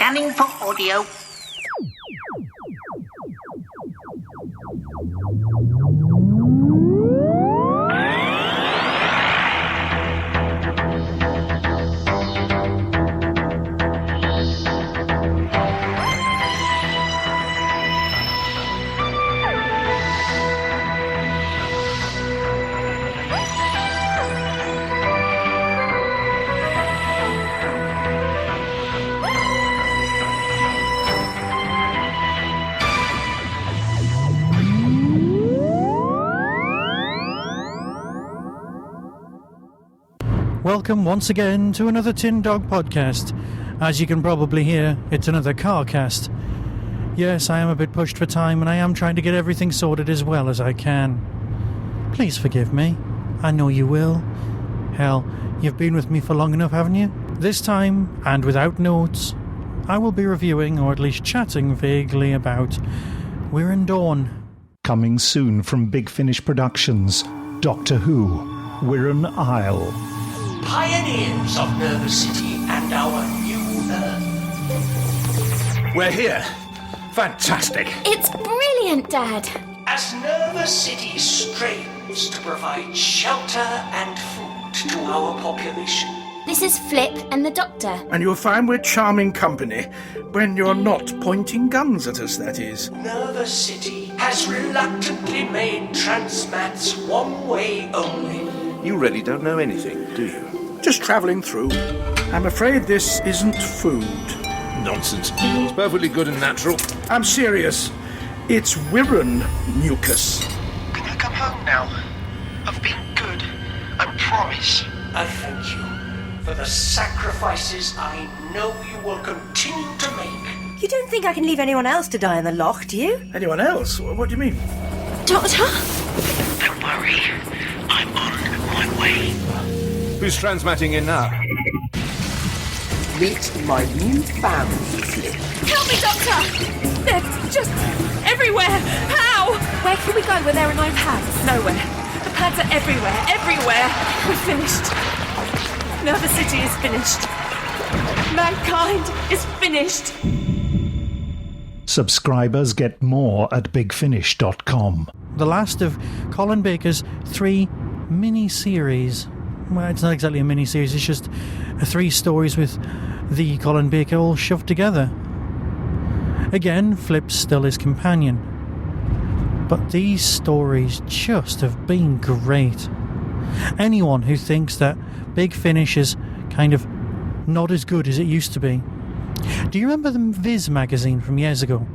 Scanning for audio. Welcome once again to another Tin Dog podcast. As you can probably hear, it's another car cast. Yes, I am a bit pushed for time and I am trying to get everything sorted as well as I can. Please forgive me. I know you will. Hell, you've been with me for long enough, haven't you? This time, and without notes, I will be reviewing, or at least chatting vaguely about Wirrn Dawn. Coming soon from Big Finish Productions, Doctor Who, Wirrn Isle. Pioneers of Nerva City and our new Earth. We're here. Fantastic. It's brilliant, Dad. As Nerva City strains to provide shelter and food to our population. This is Flip and the Doctor. And you'll find we're charming company when you're not pointing guns at us, that is. Nerva City has reluctantly made transmats one way only. You really don't know anything, do you? Just travelling through. I'm afraid this isn't food. Nonsense. It's perfectly good and natural. I'm serious. It's Wirrn mucus. Can you come home now? I've been good. I promise. I thank you for the sacrifices I know you will continue to make. You don't think I can leave anyone else to die in the loch, do you? Anyone else? What do you mean? Doctor? Don't worry. I'm on my way. Who's transmatting in now? Meet my new family, Flip. Help me, Doctor! They're just everywhere! How? Where can we go where there are no pads? Nowhere. The pads are everywhere, everywhere. We're finished. Nerva City is finished. Mankind is finished. Subscribers get more at bigfinish.com. The last of Colin Baker's 3 mini-series. Well, it's not exactly a mini-series, it's just 3 stories with the Colin Baker all shoved together. Again, Flip's still his companion. But these stories just have been great. Anyone who thinks that Big Finish is kind of not as good as it used to be. Do you remember the Viz magazine from years ago?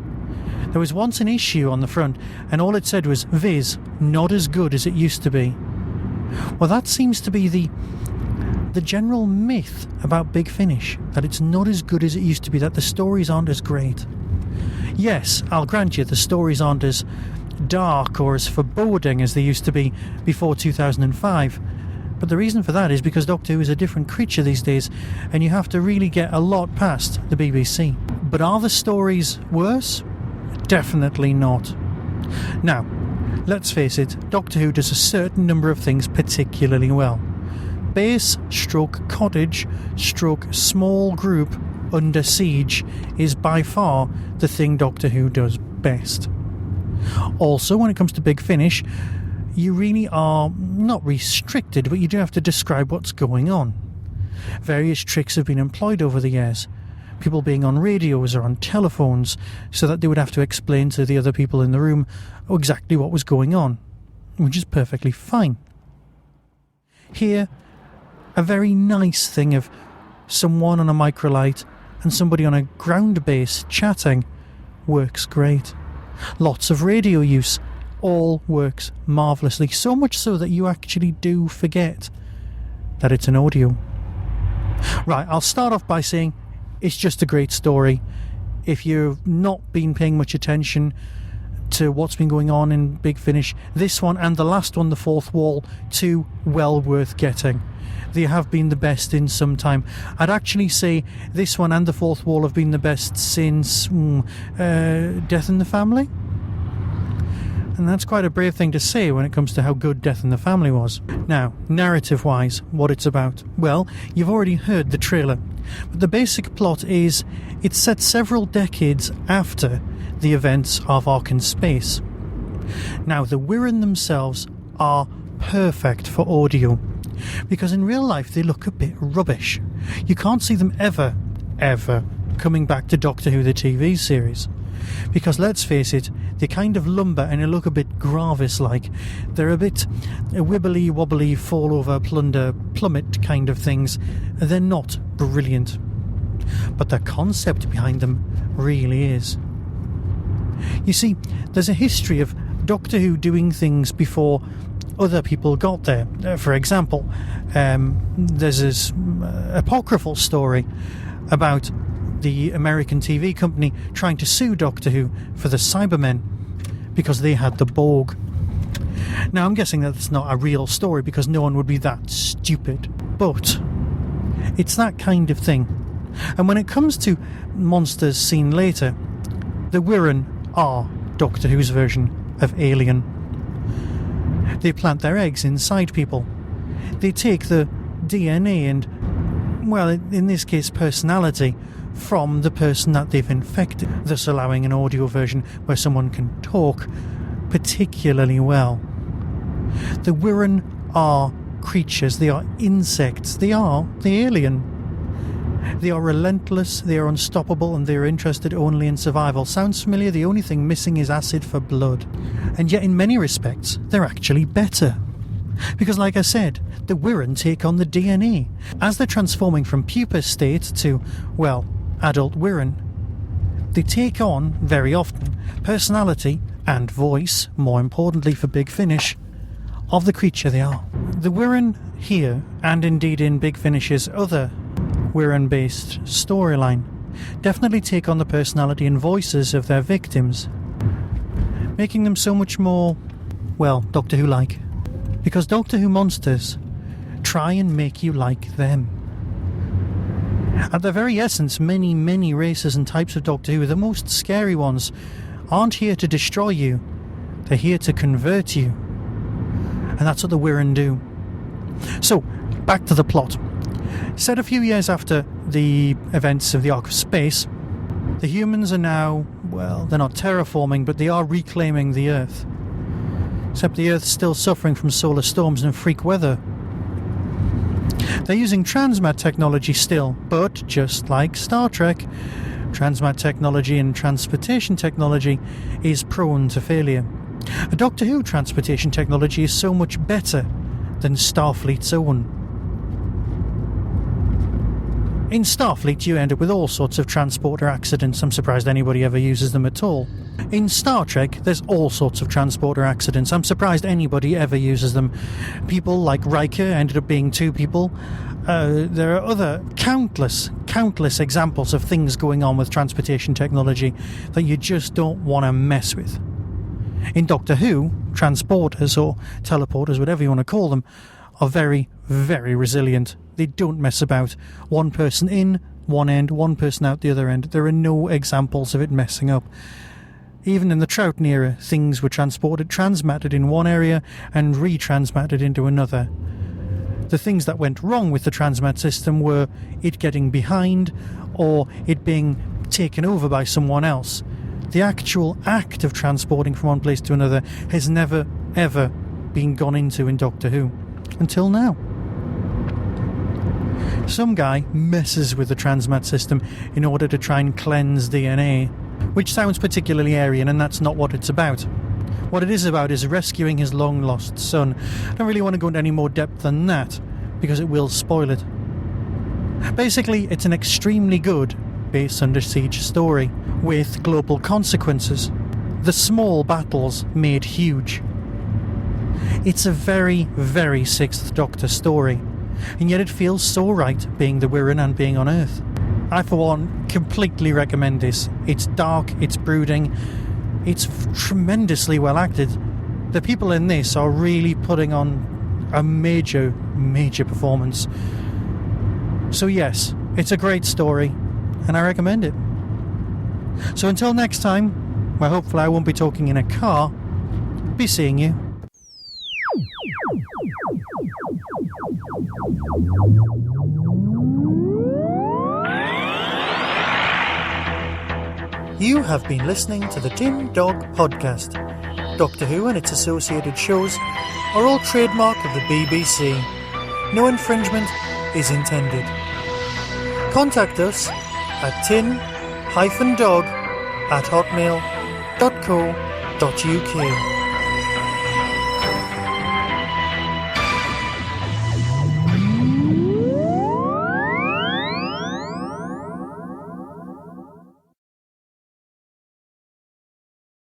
There was once an issue on the front and all it said was, Viz, not as good as it used to be. Well, that seems to be the general myth about Big Finish, that it's not as good as it used to be, that the stories aren't as great. Yes, I'll grant you, the stories aren't as dark or as foreboding as they used to be before 2005. But the reason for that is because Doctor Who is a different creature these days, and you have to really get a lot past the BBC. But are the stories worse? Definitely not. Now, let's face it, Doctor Who does a certain number of things particularly well. Base, stroke cottage, stroke small group under siege is by far the thing Doctor Who does best. Also, when it comes to Big Finish, you really are not restricted, but you do have to describe what's going on. Various tricks have been employed over the years. People being on radios or on telephones so that they would have to explain to the other people in the room exactly what was going on, which is perfectly fine. Here, a very nice thing of someone on a microlight and somebody on a ground base chatting works great. Lots of radio use all works marvellously, so much so that you actually do forget that it's an audio. Right, I'll start off by saying it's just a great story. If you've not been paying much attention to what's been going on in Big Finish, this one and the last one, The Fourth Wall, 2 well worth getting. They have been the best in some time. I'd actually say this one and The Fourth Wall have been the best since Death in the Family. And that's quite a brave thing to say when it comes to how good Death in the Family was. Now, narrative-wise, what it's about. Well, you've already heard the trailer. But the basic plot is it's set several decades after the events of Ark in Space. Now, the Wirrn themselves are perfect for audio, because in real life they look a bit rubbish. You can't see them ever coming back to Doctor Who the TV series. Because let's face it, they kind of lumber and they look a bit Gravis-like. They're a bit wibbly wobbly, fall over, plunder, plummet kind of things. They're not brilliant. But the concept behind them really is. You see, there's a history of Doctor Who doing things before other people got there. For example, there's this apocryphal story about the American TV company trying to sue Doctor Who for the Cybermen because they had the Borg. Now, I'm guessing that's not a real story because no one would be that stupid. But it's that kind of thing. And when it comes to monsters seen later, the Wirrn are Doctor Who's version of Alien. They plant their eggs inside people. They take the DNA and, well, in this case, personality from the person that they've infected, thus allowing an audio version where someone can talk particularly well. The Wirrn are creatures, they are insects, they are the alien. They are relentless, they are unstoppable, and they are interested only in survival. Sounds familiar? The only thing missing is acid for blood. And yet in many respects, they're actually better. Because like I said, the Wirrn take on the DNA. As they're transforming from pupa state to, well, adult Wirrn, they take on, very often, personality and voice, more importantly for Big Finish, of the creature they are. The Wirrn here, and indeed in Big Finish's other Wirrn-based storyline, definitely take on the personality and voices of their victims, making them so much more, well, Doctor Who-like. Because Doctor Who monsters try and make you like them. At their very essence, many races and types of Doctor Who, the most scary ones, aren't here to destroy you, they're here to convert you. And that's what the Wirrn do. So, back to the plot. Set a few years after the events of the Ark of Space, the humans are now, well, they're not terraforming, but they are reclaiming the Earth. Except the Earth's still suffering from solar storms and freak weather. They're using transmat technology still, but just like Star Trek, transmat technology and transportation technology is prone to failure. A Doctor Who transportation technology is so much better than Starfleet's own. In Starfleet, you end up with all sorts of transporter accidents. I'm surprised anybody ever uses them at all. In Star Trek, there's all sorts of transporter accidents. I'm surprised anybody ever uses them. People like Riker ended up being 2 people. There are other countless examples of things going on with transportation technology that you just don't want to mess with. In Doctor Who, transporters or teleporters, whatever you want to call them, are very, very resilient. They don't mess about. One person in one end, one person out the other end. There are no examples of it messing up. Even in the Troughton era, things were transmatted in one area and retransmatted into another. The things that went wrong with the transmat system were it getting behind or it being taken over by someone else. The actual act of transporting from one place to another has never, ever been gone into in Doctor Who. Until now. Some guy messes with the transmat system in order to try and cleanse DNA, which sounds particularly Aryan, and that's not what it's about. What it is about is rescuing his long-lost son. I don't really want to go into any more depth than that, because it will spoil it. Basically, it's an extremely good base under siege story, with global consequences. The small battles made huge. It's a very, very Sixth Doctor story, and yet it feels so right being the Wirrn and being on Earth. I, for one, completely recommend this. It's dark, it's brooding, it's tremendously well acted. The people in this are really putting on a major performance. So yes, it's a great story, and I recommend it. So until next time, where hopefully I won't be talking in a car, Be seeing you. You have been listening to the Tin Dog Podcast. Doctor Who and its associated shows are all trademark of the BBC. No infringement is intended. Contact us at tin-dog@hotmail.co.uk.